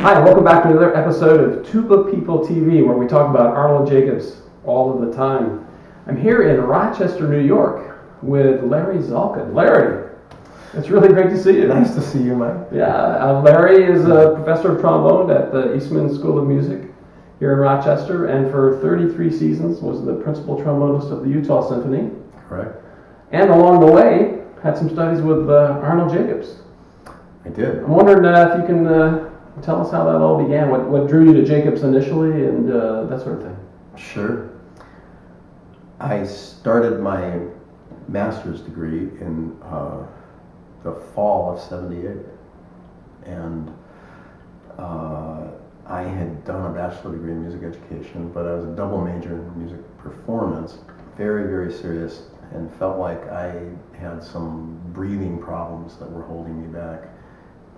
Hi, welcome back to another episode of Tuba People TV, where we talk about Arnold Jacobs all of the time. I'm here in Rochester, New York, with Larry Zalkind. Larry, it's really great to see you. Nice to see you, Mike. Yeah, Larry is a professor of trombone at the Eastman School of Music here in Rochester, and for 33 seasons was the principal trombonist of the Utah Symphony. Correct. And along the way, had some studies with Arnold Jacobs. I did. I'm wondering if you can tell us how that all began. What drew you to Jacobs initially, and that sort of thing. Sure. I started my master's degree in the fall of '78, and I had done a bachelor degree in music education, but I was a double major in music performance, very, very serious, and felt like I had some breathing problems that were holding me back.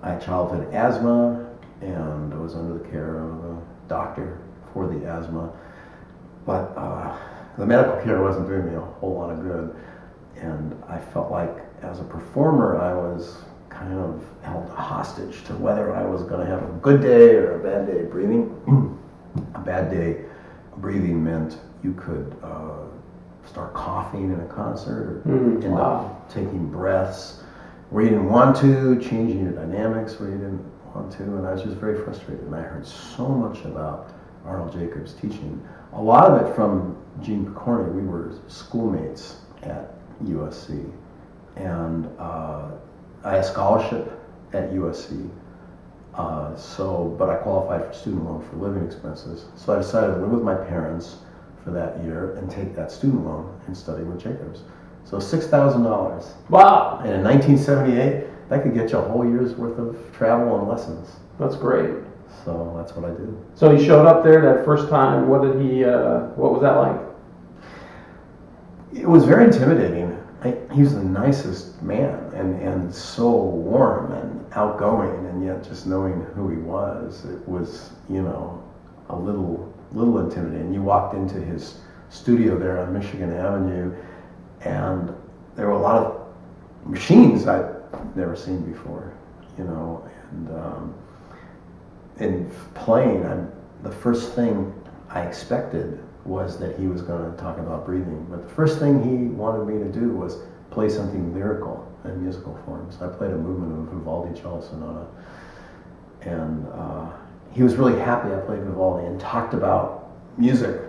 I had childhood asthma, and I was under the care of a doctor for the asthma, but the medical care wasn't doing me a whole lot of good, and I felt like as a performer I was kind of held hostage to whether I was going to have a good day or a bad day breathing. A bad day breathing meant you could start coughing in a concert, or end up taking breaths where you didn't want to, changing your dynamics where you didn't want to, and I was just very frustrated. And I heard so much about Arnold Jacobs teaching, a lot of it from Jacobs and Pokorny. We were schoolmates at USC, and I had a scholarship at USC, but I qualified for student loan for living expenses. So I decided to live with my parents for that year and take that student loan and study with Jacobs. So $6,000. Wow! And in 1978, that could get you a whole year's worth of travel and lessons. That's great. So that's what I did. So he showed up there that first time. What was that like? It was very intimidating. He was the nicest man, and so warm and outgoing, and yet just knowing who he was, it was, a little intimidating. You walked into his studio there on Michigan Avenue, and there were a lot of machines I'd never seen before, and in playing, the first thing I expected was that he was going to talk about breathing, but the first thing he wanted me to do was play something lyrical in musical forms. I played a movement of Vivaldi cello sonata, and he was really happy I played Vivaldi and talked about music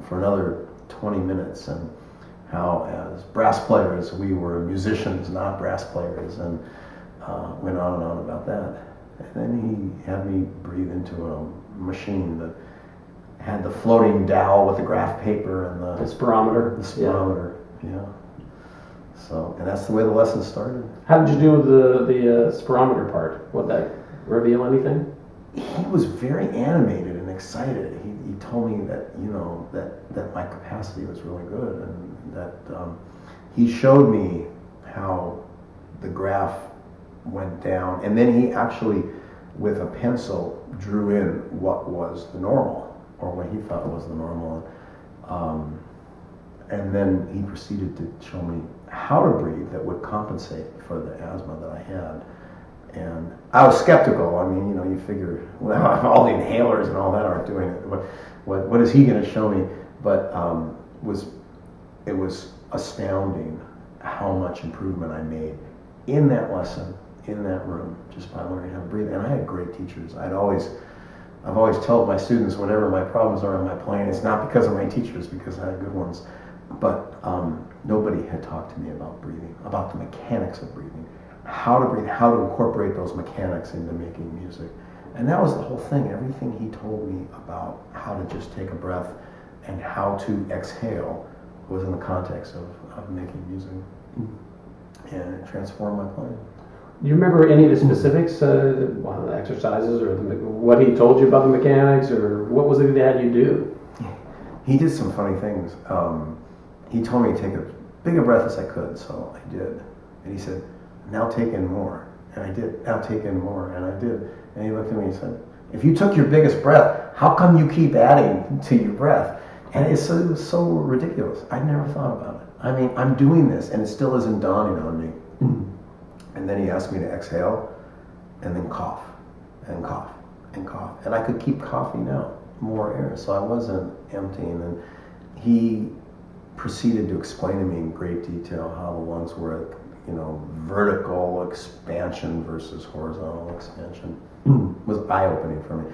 for another 20 minutes, and how as brass players we were musicians, not brass players, and went on and on about that. And then he had me breathe into a machine that had the floating dowel with the graph paper and the spirometer. The spirometer, yeah. So, and that's the way the lesson started. How did you do with the spirometer part? Would that reveal anything? He was very animated and excited. He told me that that my capacity was really good, and that he showed me how the graph went down, and then he actually, with a pencil, drew in what was the normal, or what he thought was the normal, and then he proceeded to show me how to breathe that would compensate for the asthma that I had. And I was skeptical. I mean, you figure, well, all the inhalers and all that aren't doing it. What is he going to show me? But it was astounding how much improvement I made in that lesson, in that room, just by learning how to breathe. And I had great teachers. I've always told my students, whatever my problems are in my playing, it's not because of my teachers, because I had good ones. But nobody had talked to me about breathing, about the mechanics of breathing, how to breathe, how to incorporate those mechanics into making music. And that was the whole thing. Everything he told me about how to just take a breath and how to exhale was in the context of making music. And it transformed my playing. Do you remember any of the specifics, the exercises, or what he told you about the mechanics, or what was it that had you do? He did some funny things. He told me to take as big a breath as I could, so I did. And he said, now take in more. And I did. Now take in more. And I did. And he looked at me and said, if you took your biggest breath, how come you keep adding to your breath? And it was so ridiculous. I'd never thought about it. I mean, I'm doing this, and it still isn't dawning on me. And then he asked me to exhale, and then cough, and cough, and cough. And I could keep coughing out more air, so I wasn't emptying. And he proceeded to explain to me in great detail how the lungs were, vertical expansion versus horizontal expansion. Was eye-opening for me.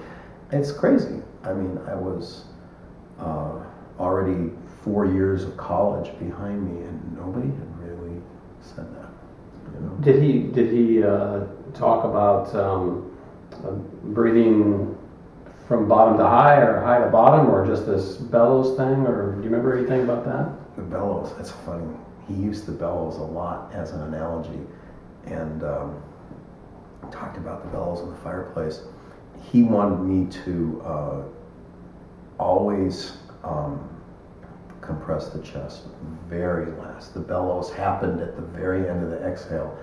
It's crazy. I mean, I was already 4 years of college behind me, and nobody had really said that. Did he talk about breathing from bottom to high or high to bottom, or just this bellows thing, or do you remember anything about that? The bellows, that's funny. He used the bellows a lot as an analogy, and talked about the bellows in the fireplace. He wanted me to always compress the chest very last. The bellows happened at the very end of the exhale.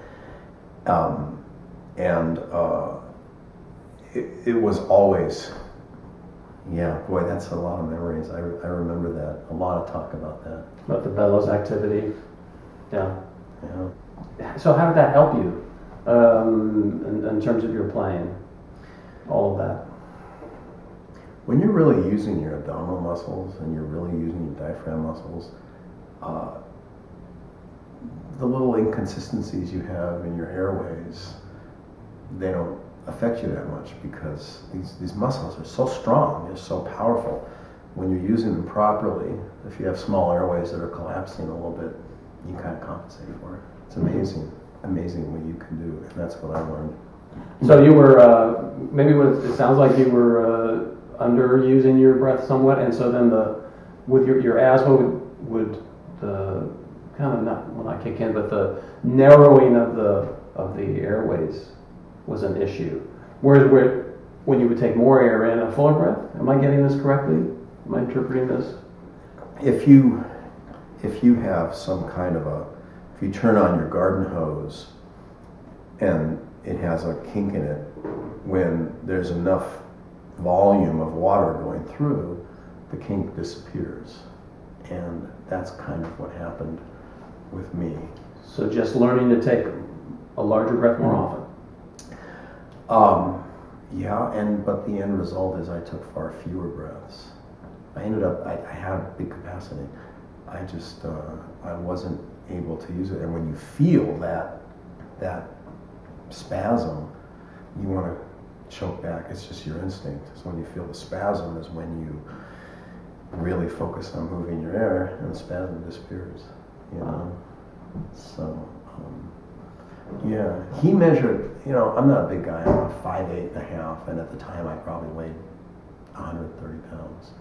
It was always, boy, that's a lot of memories. I remember that. A lot of talk about that. About the bellows activity. Yeah. Yeah. So how did that help you in terms of your playing? All of that. When you're really using your abdominal muscles and you're really using your diaphragm muscles, the little inconsistencies you have in your airways, they don't affect you that much because these muscles are so strong, they're so powerful. When you're using them properly, if you have small airways that are collapsing a little bit, you kind of compensate for it. It's amazing what you can do, and that's what I learned. So you were, maybe it sounds like you were underusing your breath somewhat, and so then with your asthma would the kind of not kick in, but the narrowing of the airways was an issue. Whereas when you would take more air in, a fuller breath, am I getting this correctly? Am I interpreting this? If you have some kind of if you turn on your garden hose and it has a kink in it, when there's enough volume of water going through, the kink disappears. And that's kind of what happened with me. So just learning to take a larger breath more often. But the end result is I took far fewer breaths. I had big capacity. I just, I wasn't able to use it. And when you feel that spasm, you want to choke back. It's just your instinct. So when you feel the spasm is when you really focus on moving your air, and the spasm disappears. So, he measured, I'm not a big guy, I'm about 5'8.5", and at the time I probably weighed 130 pounds.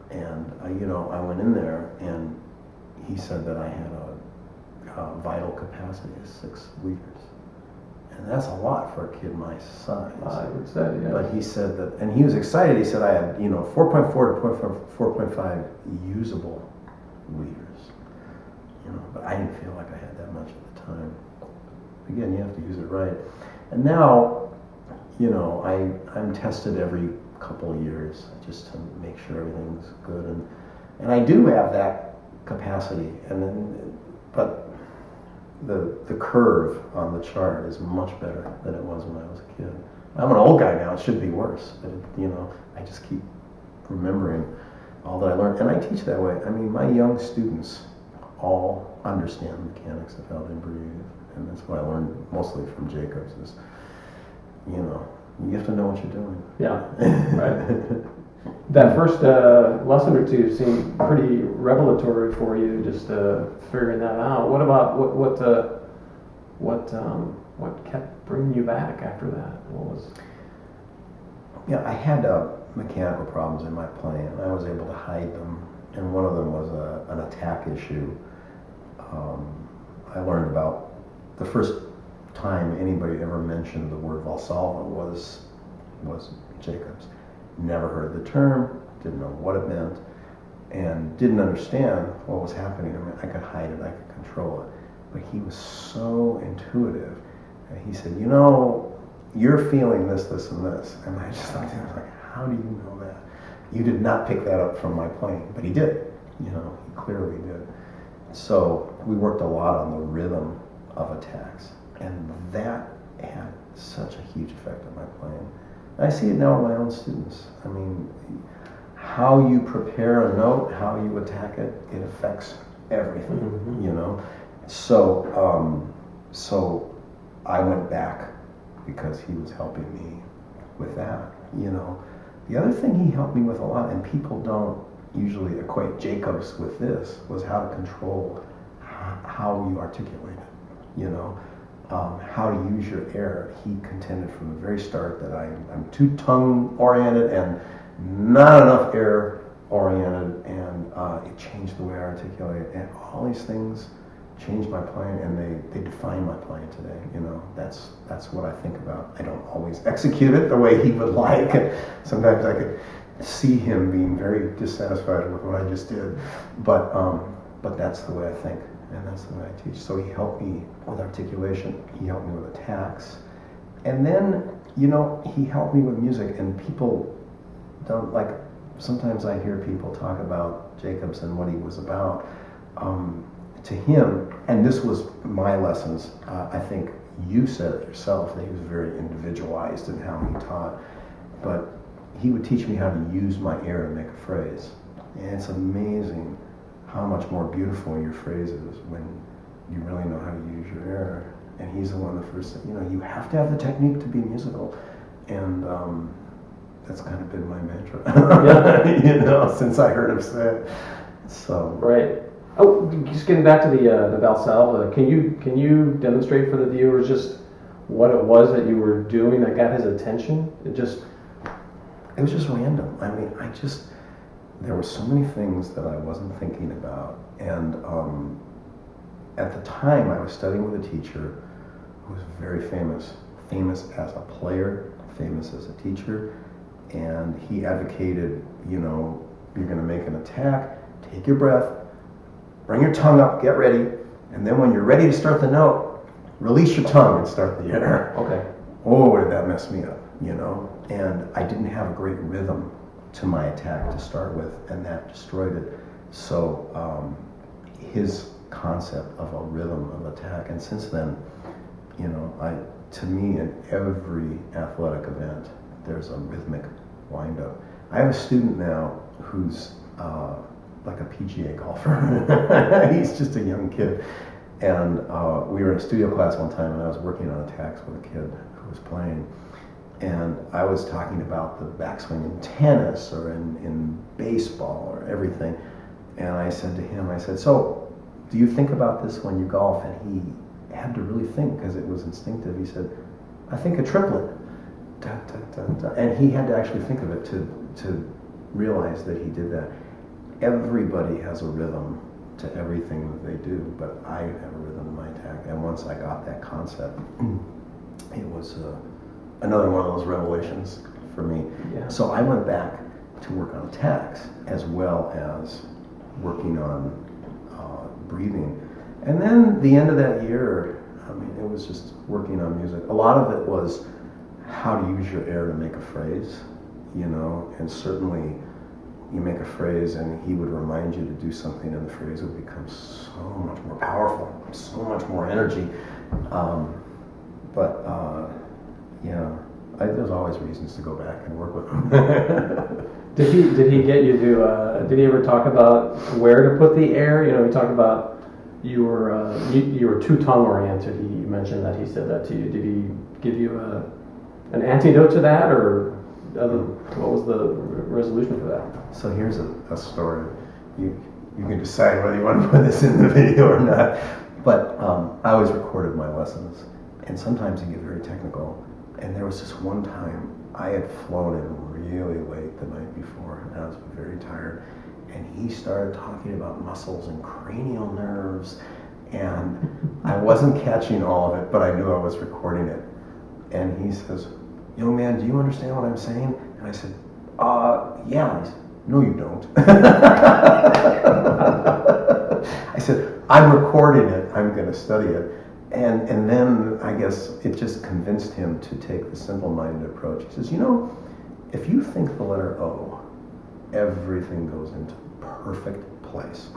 And, I went in there and he said that I had a vital capacity of 6 liters. And that's a lot for a kid my size. I would say, yeah. But he said that, and he was excited, he said I had, 4.4 to 4.5 usable liters. But I didn't feel like I had that much at the time. Again, you have to use it right. And now, I'm tested every couple of years just to make sure everything's good. And I do have that capacity. But the curve on the chart is much better than it was when I was a kid. I'm an old guy now, it should be worse. But, I just keep remembering all that I learned. And I teach that way. I mean, my young students all understand the mechanics of how they breathe. And that's what I learned mostly from Jacobs is, you have to know what you're doing. Yeah, right. That first lesson or two seemed pretty revelatory for you, just figuring that out. What about what kept bringing you back after that? What was? I had mechanical problems in my playing. I was able to hide them, and one of them was an attack issue. I learned about the first time anybody ever mentioned the word Valsalva was Jacobs. Never heard the term, didn't know what it meant, and didn't understand what was happening. I mean, I could hide it, I could control it. But he was so intuitive. And he said, you're feeling this, this, and this. And I just looked at him, I was like, how do you know that? You did not pick that up from my playing. But he did. He clearly did. So we worked a lot on the rhythm of attacks. And that had such a huge effect on my playing. I see it now with my own students. I mean, how you prepare a note, how you attack it, it affects everything, Mm-hmm. you know? So, so I went back because he was helping me with that, you know? The other thing he helped me with a lot, and people don't usually equate Jacobs with this, was how to control how you articulate it, you know? How to use your air. He contended from the very start that I'm too tongue-oriented and not enough air-oriented, and it changed the way I articulate. And all these things changed my playing, and they define my playing today. You know, that's what I think about. I don't always execute it the way he would like. Sometimes I could see him being very dissatisfied with what I just did, but that's the way I think. And that's the way I teach. So he helped me with articulation. He helped me with attacks. And then, you know, he helped me with music. And people don't, like, sometimes I hear people talk about Jacobs and what he was about. To him, and this was my lessons, I think you said it yourself, that he was very individualized in how he taught. But he would teach me how to use my air and make a phrase. And it's amazing how much more beautiful your phrase is when you really know how to use your air. And he's the one that first said, you know, you have to have the technique to be musical. And that's kind of been my mantra, yeah. You know, since I heard him say it. So. Right. Oh, just getting back to the Valsalva, can you demonstrate for the viewers just what it was that you were doing that got his attention? It was just random. I mean, there were so many things that I wasn't thinking about. And at the time, I was studying with a teacher who was very famous as a player, famous as a teacher. And he advocated, you know, you're going to make an attack, take your breath, bring your tongue up, get ready, and then when you're ready to start the note, release your tongue and start the air. Okay. Oh, did that mess me up, you know? And I didn't have a great rhythm to my attack to start with, and that destroyed it. So his concept of a rhythm of attack, and since then, you know, to me, in every athletic event, there's a rhythmic wind-up. I have a student now who's like a PGA golfer. He's just a young kid. And we were in a studio class one time, and I was working on attacks with a kid who was playing. And I was talking about the backswing in tennis or in baseball or everything. And I said to him, I said, so do you think about this when you golf? And he had to really think because it was instinctive. He said, I think a triplet. Da, da, da, da. And he had to actually think of it to realize that he did that. Everybody has a rhythm to everything that they do, but I have a rhythm in my attack. And once I got that concept, it was another one of those revelations for me. Yeah. So I went back to work on attacks as well as working on breathing. And then the end of that year, I mean, it was just working on music. A lot of it was how to use your air to make a phrase, you know, and certainly you make a phrase and he would remind you to do something and the phrase would become so much more powerful, so much more energy. Yeah, there's always reasons to go back and work with him. Did he get you to, did he ever talk about where to put the air? You know, he talked about you were too tongue oriented. He mentioned that, he said that to you. Did he give you an antidote to that, or what was the resolution for that? So here's a story. You can decide whether you want to put this in the video or not. But I always recorded my lessons, and sometimes you get very technical. And there was this one time I had flown in really late the night before, and I was very tired. And he started talking about muscles and cranial nerves, and I wasn't catching all of it, but I knew I was recording it. And he says, "Young man, do you understand what I'm saying?" And I said, yeah. He said, "No, you don't." I said, "I'm recording it. I'm going to study it." And then I guess it just convinced him to take the simple-minded approach. He says, "You know, if you think the letter O, everything goes into perfect place."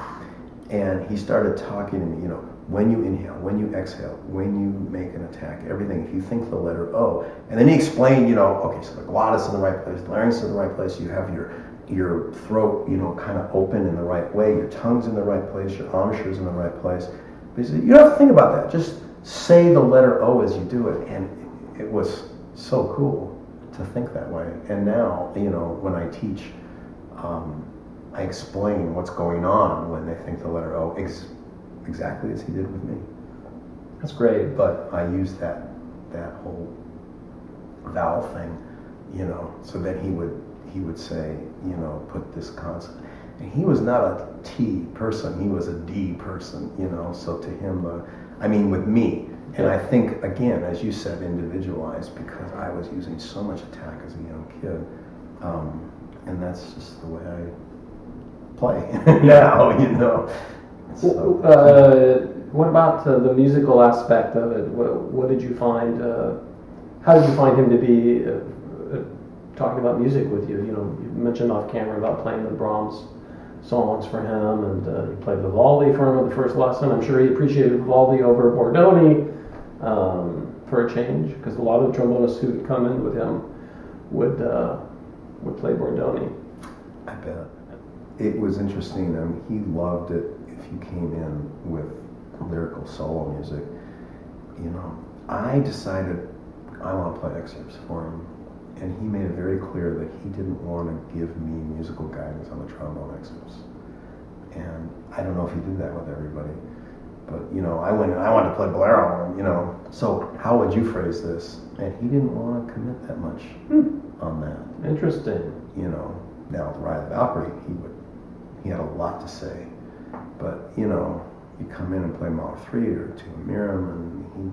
And he started talking to me, you know, when you inhale, when you exhale, when you make an attack, everything. If you think the letter O, and then he explained, okay, so the glottis in the right place, the larynx in the right place, you have your throat, kind of open in the right way, your tongue's in the right place, your embouchure's in the right place. But he said, you don't have to think about that. Just say the letter O as you do it. And it was so cool to think that way. And now, when I teach, I explain what's going on when they think the letter O exactly as he did with me. That's great. But I use that whole vowel thing, so that he would say, put this consonant. And he was not a T person, he was a D person, so to him, with me. And I think, again, as you said, individualized, because I was using so much attack as a young kid. And that's just the way I play now, So. What about the musical aspect of it? What did you find? How did you find him to be talking about music with you? You mentioned off camera about playing the Brahms songs for him, and you played Vivaldi for him at the first lesson. I'm sure he appreciated Vivaldi over Bordoni for a change, because a lot of trombonists who would come in with him would play Bordoni. I bet. It was interesting. He loved it if you came in with lyrical solo music. I decided I want to play excerpts for him, and he made it very clear that he didn't want to give me musical guidance on the trombone excerpts. And I don't know if he did that with everybody, but I went and I wanted to play bolero, so how would you phrase this? And he didn't want to commit that much on that. Interesting. Now the Ride of the Valkyrie, he had a lot to say, but you come in and play Mahler 3 or Tuba Miram, and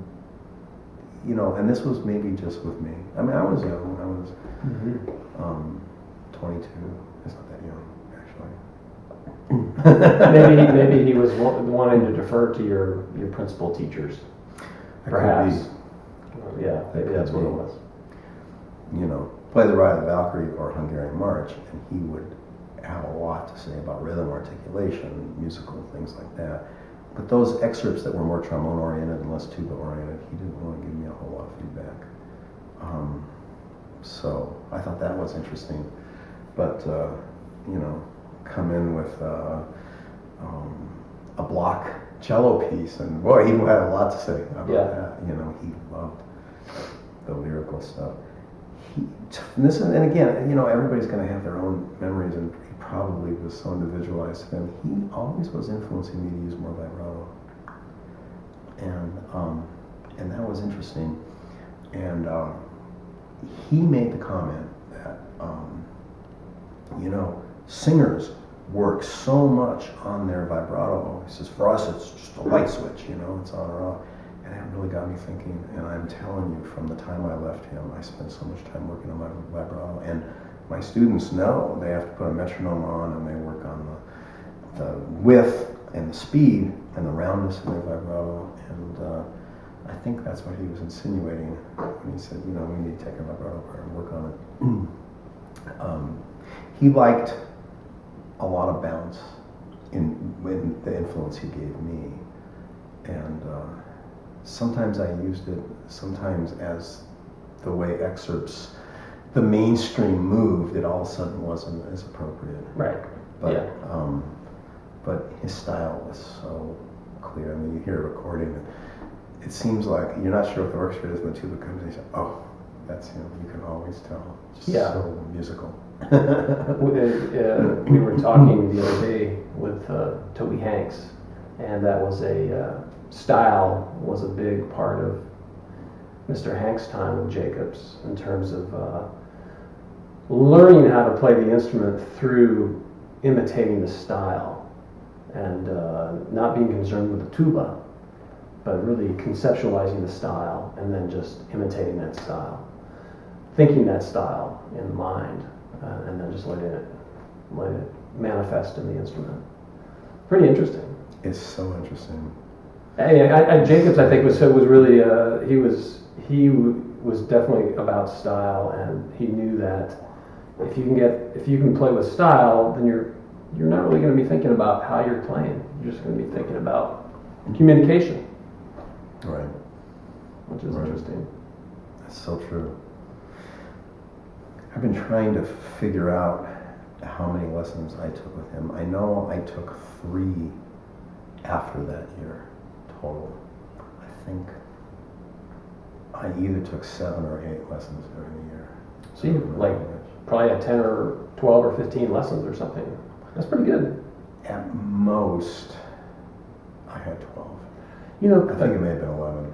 and this was maybe just with me. I was young. I was 22. It's not that young, actually. maybe he was wanting to defer to your principal teachers, perhaps. Yeah, maybe that's what it was. Play the Ride of the Valkyrie or Hungarian March, and he would have a lot to say about rhythm, articulation, musical things like that. But those excerpts that were more trombone-oriented and less tuba-oriented, he didn't want to give me a whole lot of feedback. So I thought that was interesting. But, come in with a block cello piece, and boy, he had a lot to say about that. He loved the lyrical stuff. And again, everybody's going to have their own memories, and he probably was so individualized to them. He always was influencing me to use more vibrato, and that was interesting. And he made the comment that singers work so much on their vibrato. He says, for us, it's just a light switch, it's on or off. And that really got me thinking, and I'm telling you, from the time I left him, I spent so much time working on my vibrato. And my students know they have to put a metronome on, and they work on the width and the speed and the roundness of their vibrato. And I think that's what he was insinuating when he said, we need to take our vibrato apart and work on it. He liked a lot of bounce in the influence he gave me. And sometimes I used it, sometimes as the way excerpts, the mainstream moved, it all of a sudden wasn't as appropriate. Right. But but his style was so clear. You hear a recording, and it seems like you're not sure what the orchestra is, and the tuba comes and you say, oh, that's him. You can always tell. Just so musical. We were talking the other day with Toby Hanks, and that was style was a big part of Mr. Hanks' time with Jacobs in terms of learning how to play the instrument through imitating the style, and not being concerned with the tuba, but really conceptualizing the style and then just imitating that style, thinking that style in mind, and then just letting it manifest in the instrument. Pretty interesting. It's so interesting. Jacobs, I think, was really he was definitely about style, and he knew that if you can play with style, then you're not really going to be thinking about how you're playing. You're just going to be thinking about communication, Right. which is interesting. That's so true. I've been trying to figure out how many lessons I took with him. I know I took 3 after that year total. I think I either took 7 or 8 lessons during the year. So you probably had 10 or 12 or 15 lessons or something. That's pretty good. At most, I had 12. You know, I think it may have been 11.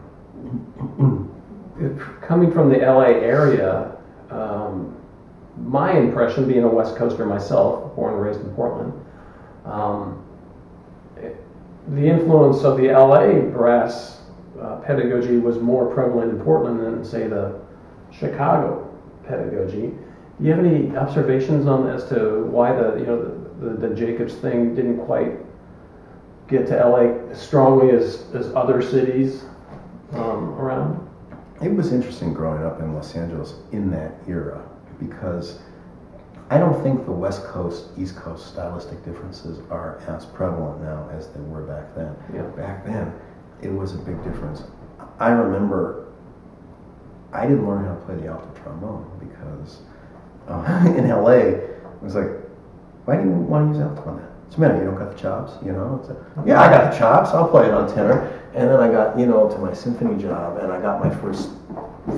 coming from the LA area, my impression, being a West Coaster myself, born and raised in Portland, the influence of the LA brass pedagogy was more prevalent in Portland than, say, the Chicago pedagogy. Do you have any observations on as to why the Jacobs thing didn't quite get to LA as strongly as other cities around? It was interesting growing up in Los Angeles in that era, because I don't think the West Coast, East Coast stylistic differences are as prevalent now as they were back then. Yeah. Back then, it was a big difference. I remember I didn't learn how to play the alto trombone because in LA, it was like, why do you want to use alto on that? What's the matter? You don't got the chops, you know? It's like, yeah, I got the chops. I'll play it on tenor. And then I got, to my symphony job, and I got my first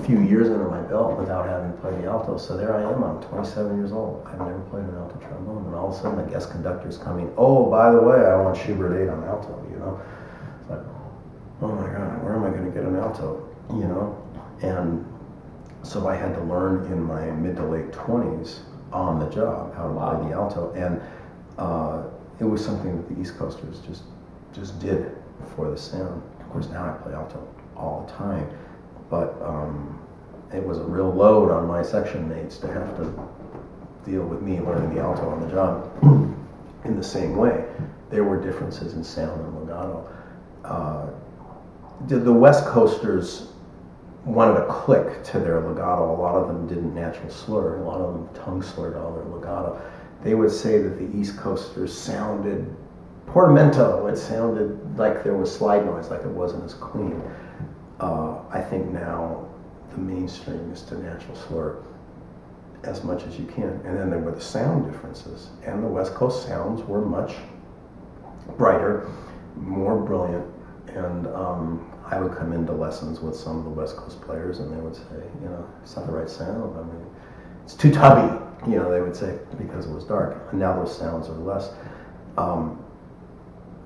few years under my belt without having played the alto. So there I am. I'm 27 years old. I've never played an alto trombone, and all of a sudden the guest conductor's coming. Oh, by the way, I want Schubert 8 on alto. It's like, oh my God, where am I going to get an alto? And so I had to learn in my mid to late 20s on the job how to play the alto, and it was something that the East Coasters just did for the sound. Of course, now I play alto all the time, but it was a real load on my section mates to have to deal with me learning the alto on the job. In the same way, there were differences in sound and legato. The West Coasters wanted a click to their legato. A lot of them didn't natural slur. A lot of them tongue slurred all their legato. They would say that the East Coasters sounded portamento. It sounded like there was slide noise, like it wasn't as clean. I think now the mainstream is to natural slur as much as you can. And then there were the sound differences. And the West Coast sounds were much brighter, more brilliant. And I would come into lessons with some of the West Coast players, and they would say, it's not the right sound. I mean, it's too tubby, they would say, because it was dark. And now those sounds are less.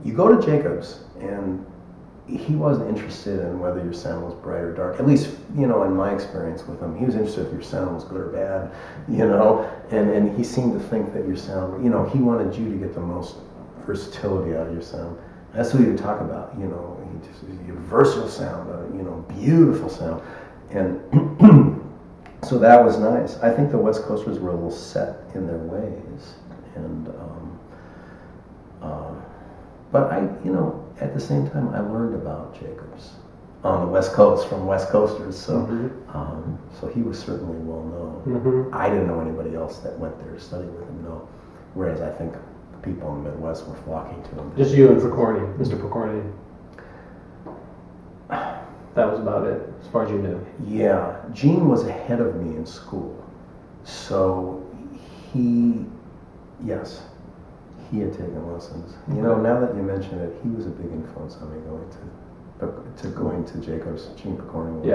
You go to Jacobs, and he wasn't interested in whether your sound was bright or dark. At least, in my experience with him, he was interested if your sound was good or bad, and he seemed to think that your sound, he wanted you to get the most versatility out of your sound. That's what he would talk about, your versatile sound, beautiful sound. And so that was nice. I think the West Coasters were a little set in their ways. And, but at the same time, I learned about Jacobs on the West Coast from West Coasters. So, so he was certainly well known. Mm-hmm. I didn't know anybody else that went there to study with him, no. Whereas I think people in the Midwest were flocking to him. Just you and Pokorny, Mr. Pokorny. That was about it, as far as you knew. Yeah, Gene was ahead of me in school, so he had taken lessons. Now that you mention it, he was a big influence on me going to Jacobs. Gene Pokorny was.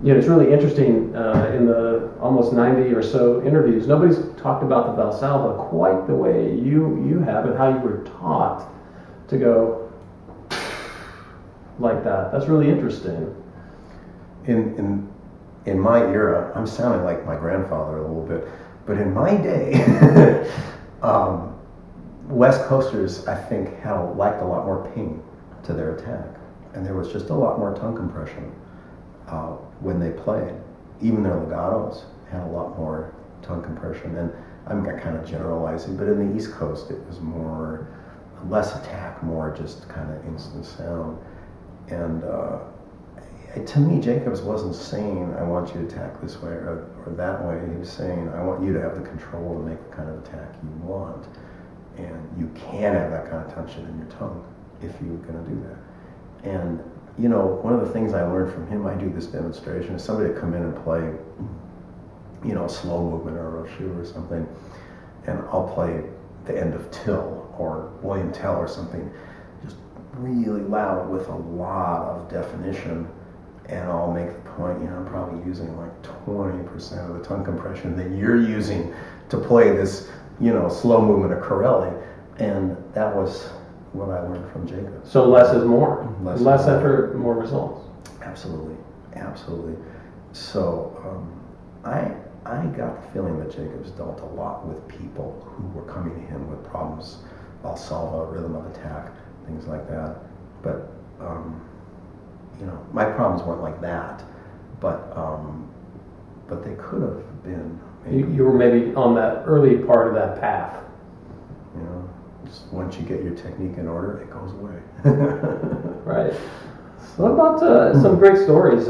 Yeah, it's really interesting. In the almost 90 or so interviews, nobody's talked about the Valsalva quite the way you have, and how you were taught to go like that. That's really interesting. In my era, I'm sounding like my grandfather a little bit, but in my day, West Coasters, I think, liked a lot more ping to their attack, and there was just a lot more tongue compression when they played. Even their legatos had a lot more tongue compression, and I'm kind of generalizing, but in the East Coast, it was less attack, more just kind of instant sound. And to me, Jacobs wasn't saying, I want you to attack this way or that way. He was saying, I want you to have the control to make the kind of attack you want. And you can have that kind of tension in your tongue. if you were going to do that. And, you know, one of the things I learned from him, I do this demonstration, is somebody to come in and play, you know, a slow movement or a Rochu or something, and I'll play the end of Till or William Tell or something, just really loud with a lot of definition, and I'll make the point, you know, I'm probably using like 20% of the tongue compression that you're using to play this, you know, slow movement of Corelli, and that was what I learned from Jacobs. So less is more. Less is more. effort, more results. Absolutely, absolutely. So I got the feeling that Jacobs dealt a lot with people who were coming to him with problems, Valsalva, rhythm of attack, things like that. But you know, my problems weren't like that. But they could have been. Maybe, You were maybe on that early part of that path. You know, just once you get your technique in order, it goes away. Right. So what about some great stories?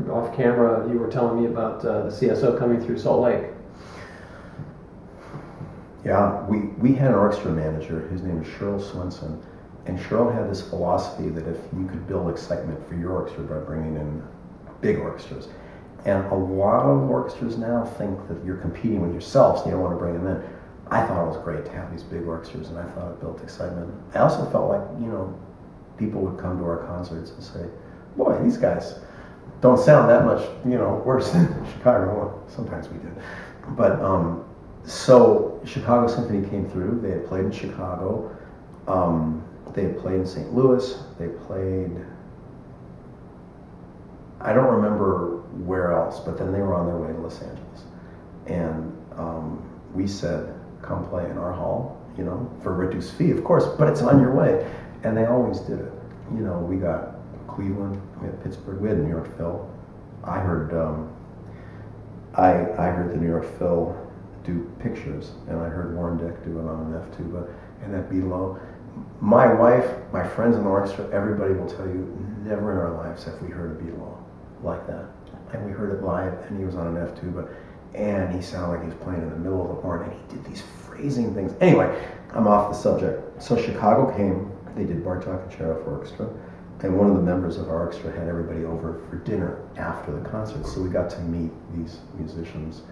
Off camera, you were telling me about the CSO coming through Salt Lake. Yeah, we had an orchestra manager. His name is Cheryl Swenson. And Cheryl had this philosophy that if you could build excitement for your orchestra by bringing in big orchestras. And a lot of orchestras now think that you're competing with yourselves and you don't want to bring them in. I thought it was great to have these big orchestras, and I thought it built excitement. I also felt like, you know, people would come to our concerts and say, boy, these guys don't sound that much, you know, worse than Chicago. Well, sometimes we did. But so Chicago Symphony came through. They had played in Chicago. They had played in St. Louis. They played, I don't remember where else, but then they were on their way to Los Angeles. And we said, come play in our hall, you know, for a reduced fee, of course, but it's on your way. And they always did it. You know, we got Cleveland, we had Pittsburgh, we had New York Phil. I heard I heard the New York Phil do Pictures, and I heard Warren Deck do it on an F tuba, and that below. My wife, my friends in the orchestra, everybody will tell you, never in our lives have we heard a below like that. And we heard it live, and he was on an F tuba, and he sounded like he was playing in the middle of the horn, and he did these phrasing things. Anyway, I'm off the subject. So Chicago came, they did Bartok and Cherev Orchestra, and one of the members of our orchestra had everybody over for dinner after the concert, so we got to meet these musicians.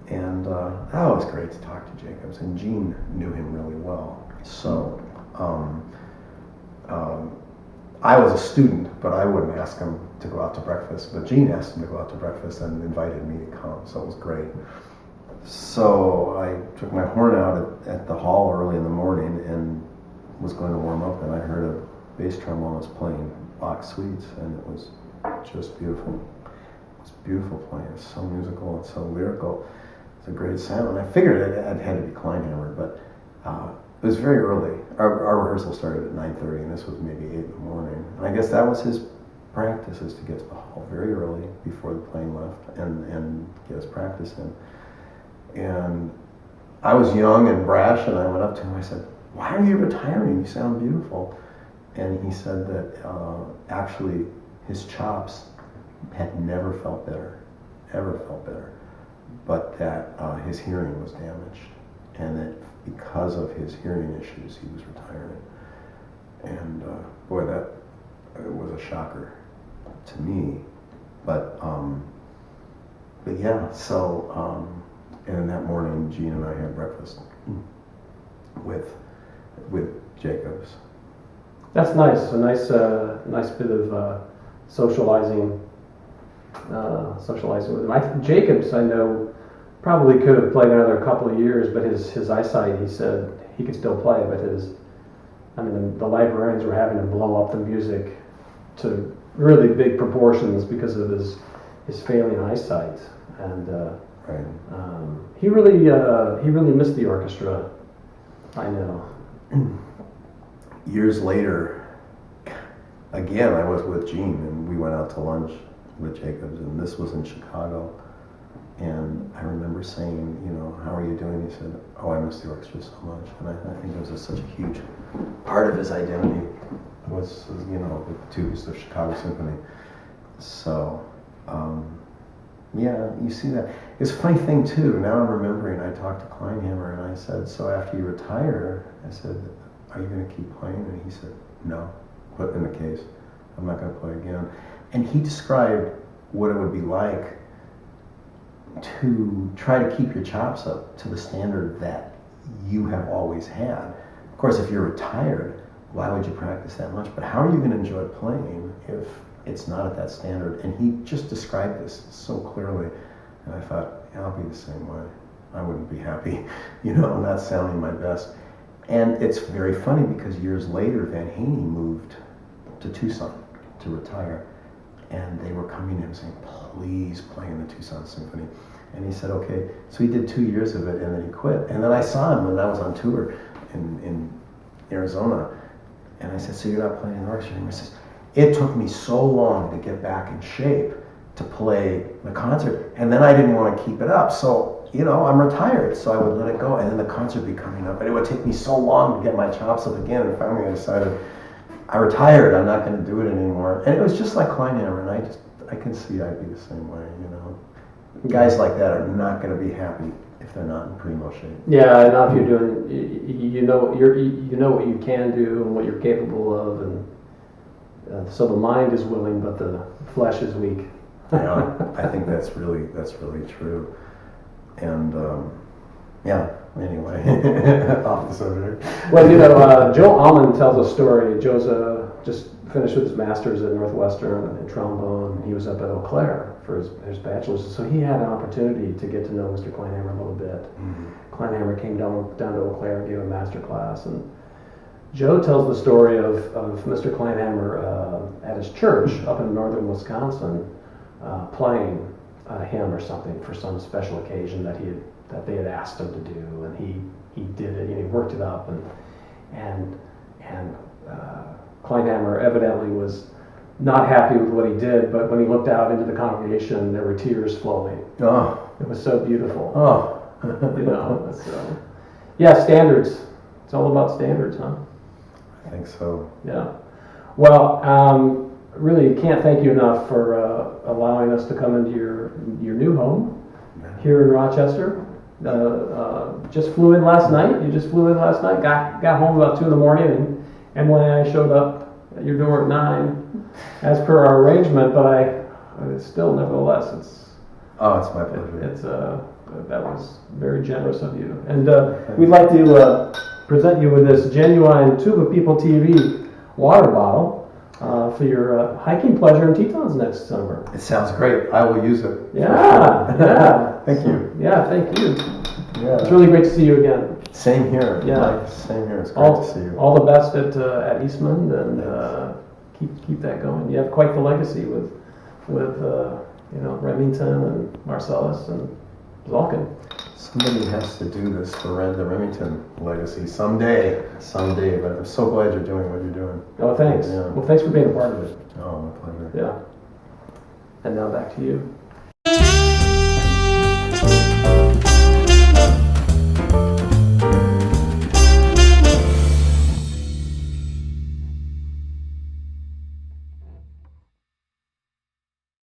And that was great to talk to Jacobs, and Gene knew him really well. So I was a student, but I wouldn't ask him to go out to breakfast, but Gene asked him to go out to breakfast and invited me to come, so it was great. So I took my horn out at the hall early in the morning and was going to warm up, and I heard a bass trombonist playing Bach suites, and it was just beautiful. It was beautiful playing. It was so musical and so lyrical. It's a great sound. And I figured it had to be Kleinhammer, but it was very early. Our rehearsal started at 9:30, and this was maybe 8 in the morning. And I guess that was his practice, is to get to the hall very early before the plane left and get his practice in. And I was young and brash, and I went up to him. I said, "Why are you retiring? You sound beautiful." And he said that actually his chops had never felt better, but that his hearing was damaged, and that because of his hearing issues, he was retiring. And boy, that was a shocker to me. But yeah, so and that morning, Gene and I had breakfast with Jacobs. That's nice. A nice bit of socializing with him. Jacobs, I know, probably could have played another couple of years, but his eyesight, he said he could still play, but the librarians were having to blow up the music to really big proportions because of his failing eyesight, and Right. he really missed the orchestra. I know. Years later, again, I was with Gene, and we went out to lunch with Jacobs, and this was in Chicago. And I remember saying, you know, "How are you doing?" He said, "Oh, I miss the orchestra so much." And I think it was such a huge part of his identity was, you know, the tubes of Chicago Symphony. So, yeah, you see that. It's a funny thing, too. Now I'm remembering, I talked to Kleinhammer, and I said, "So after you retire," I said, are you going to keep playing? And he said, no, put it in the case. I'm not going to play again. And he described what it would be like to try to keep your chops up to the standard that you have always had. Of course, if you're retired, why would you practice that much? But how are you going to enjoy playing if it's not at that standard? And he just described this so clearly. And I thought, yeah, I'll be the same way. I wouldn't be happy, not sounding my best. And it's very funny because years later, Van Haney moved to Tucson to retire. And they were coming to him saying, please play in the Tucson Symphony. And he said, okay. So he did 2 years of it and then he quit. And then I saw him when I was on tour in Arizona. And I said, so you're not playing in the orchestra anymore? He says, it took me so long to get back in shape to play the concert. And then I didn't want to keep it up. So, I'm retired. So I would let it go. And then the concert would be coming up. And it would take me so long to get my chops up again. And finally I decided, I retired. I'm not going to do it anymore. And it was just like Kleinhammer. And I can see I'd be the same way, Guys like that are not going to be happy if they're not in primo shape. Yeah, now if you're doing, you know what you can do and what you're capable of, and so the mind is willing, but the flesh is weak. Yeah, I think that's really true. And anyway, off the subject. Well, Joe Auman tells a story. Joe's just finished with his master's at Northwestern in trombone. He was up at Eau Claire for his bachelor's, so he had an opportunity to get to know Mr. Kleinhammer a little bit. Mm-hmm. Kleinhammer came down to Eau Claire and gave a master class, and Joe tells the story of Mr. Kleinhammer at his church up in northern Wisconsin playing a hymn or something for some special occasion that they had asked him to do, and he did it, and he worked it up, and Kleinhammer evidently was not happy with what he did, but when he looked out into the congregation, there were tears flowing. Oh. It was so beautiful. Oh. So, yeah, standards. It's all about standards, huh? I think so. Yeah. Well, really can't thank you enough for allowing us to come into your new home here in Rochester. Just flew in last night. You just flew in last night. Got home about 2 a.m. and when I showed up at your door at 9, as per our arrangement. But it's still, nevertheless, it's my pleasure. It's that was very generous of you, and we'd like to present you with this genuine Tuba People TV water bottle for your hiking pleasure in Tetons next summer. It sounds great. I will use it. Yeah, yeah. Thank you. Yeah, thank you. Yeah. It's really great to see you again. Same here. Yeah. Mike, same here. It's great to see you. All the best at Eastman, and keep that going. You have quite the legacy with Remington and Marcellus and Zalkind. Somebody has to do this for the Remington legacy someday. But I'm so glad you're doing what you're doing. Oh, thanks. Yeah. Well, thanks for being a part of it. Oh, my pleasure. Yeah. And now back to you.